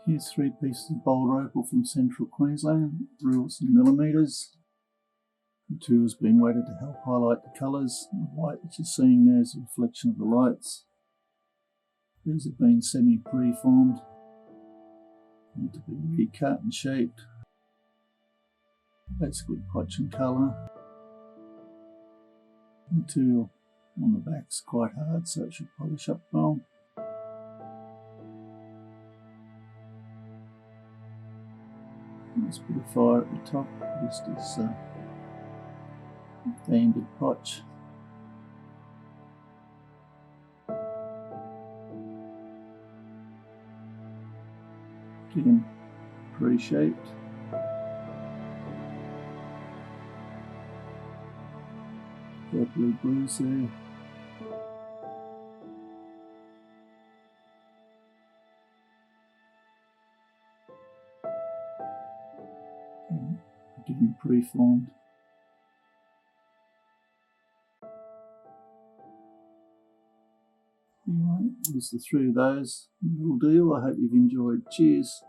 Here's 3 pieces of Boulder Opal from central Queensland, reels in millimetres. The material has been weighted to help highlight the colours. The white that you're seeing there is a reflection of the lights. These have been semi-preformed, need to be recut and shaped. Basically potch and colour. The material on the back is quite hard, so it should polish up well. Let's put a fire at the top, just as banded potch. Again, pre-shaped. Purpley blues there. Again, pre-formed. Anyway, there's the 3 of those. Little deal. I hope you've enjoyed. Cheers.